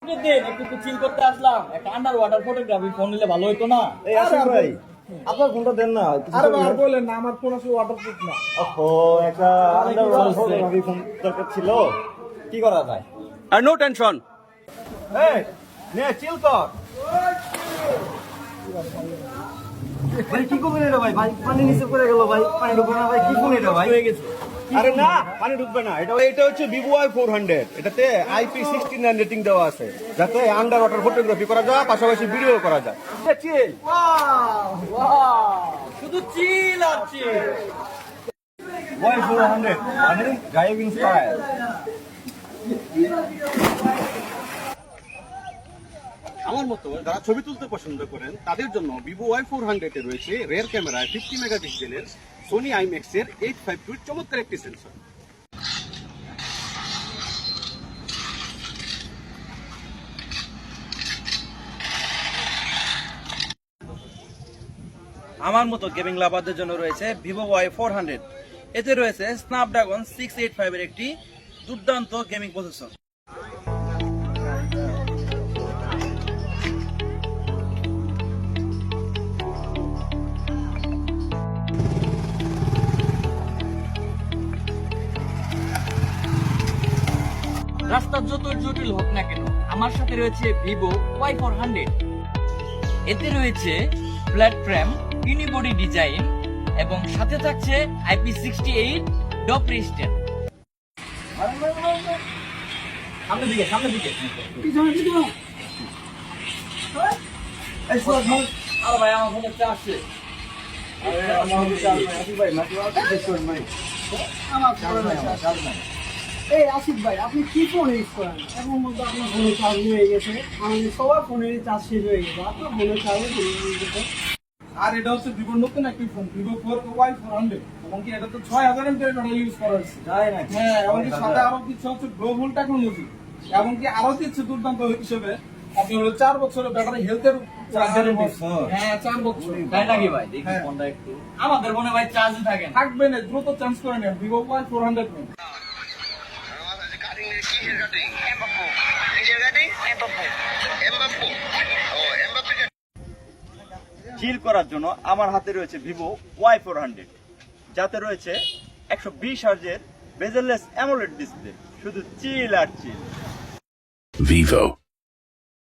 দিন একটু চিল করতে আসলাম, একটা আন্ডার ওয়াটার ফটোগ্রাফি ফোন নিলে ভালো হতো না? এই আসিফ ভাই, আপনার ফোনটা দেন না। আরে ভাই আর বললেন না, আমার ফোন আসলে ওয়াটারপ্রুফ না। ওহো, একটা আন্ডারওয়াটার ফটোগ্রাফি ফোন দরকার ছিল। কি করা যায়? আর নো টেনশন। এই নে চিল কর ভাই। কি করবেন এটা ভাই? ভাই পানি নিচে পড়ে গেল ভাই, পানি ঢুকবে না ভাই। কি ফোন এটা ভাই? আরে না, পানি ঢুকবে না। এটা হচ্ছে Vivo Y400। এটাতে IP69 রেটিং দেওয়া আছে, যাতে আন্ডার ওয়াটার ফটোগ্রাফি করা যায়, পাশাপাশি ভিডিও করা যায়। চিল। শুধু চিল আর চিল। Y400 মানে ড্রাইভিং স্টাইল। আমার মতো যারা ছবি তুলতে পছন্দ করেন তাদের জন্য Vivo Y400 এ রয়েছে রেয়ার ক্যামেরায় 50 মেগাপিক্সেলের Sony IMAX এর 852 চমৎকার একটি সেন্সর। আমার মতো গেমিং লাভারদের জন্য রয়েছে Vivo Y400। এতে রয়েছে স্ন্যাপড্রাগন 685 এর একটি দুর্দান্ত গেমিং প্রসেসর। রাস্তা যতই জটিল হোক না কেন, আমার সাথে রয়েছে ভিভো Y400। এতে রয়েছে ফ্ল্যাট ফ্রেম, ইউনিবডি ডিজাইন এবং সাথে থাকছে IP68 ডপ রেজিস্টার। সামনের দিকে এই শোন ভাই, আরে ভাই আমার ফোনে চার্জ আসছে। আসিফ ভাই মাটি মাটি চেক করেন ভাই। আমার ফোন নাই। এই আসিফ ভাই, আপনি কি ফোন ইউজ করেন? এখন মধ্যে আপনার ফোনে চার্জ হয়ে গেছে, আমাদের সবার ফোনের চার্জ শেষ হয়ে গেছে, আপনার ফোনের চার্জ হয়ে গেছে। আর এটা হচ্ছে ভিভোর নতুন একটি ফোন, Vivo Y400, এবং কি এটা তো 6000 এমএএইচ ব্যাটারি ইউজ করা হচ্ছে। যায় না। হ্যাঁ, এবং কি সাথে আরো কিছু হচ্ছে গ্লোবাল টেকনোলজি, এবং কি আরো কিছু দুর্দান্ত হিসেবে আপনি হলো 4 বছরের ব্যাটারি হেলথের হ্যাঁ 4 বছর। তাই নাকি ভাই? দেখি হ্যাঁ। ফোনটা একটু। আমাদের মনে ভাই চার্জই থাকে না। থাকবে না, দ্রুত চেঞ্জ করে নেন Vivo Y400 নিন। চিল করার জন্য আমার হাতে রয়েছে Vivo Y400, যাতে রয়েছে 120 হার্জের বেজেললেস অ্যামোলেড ডিসপ্লে। শুধু চিল আর চিল। Vivo.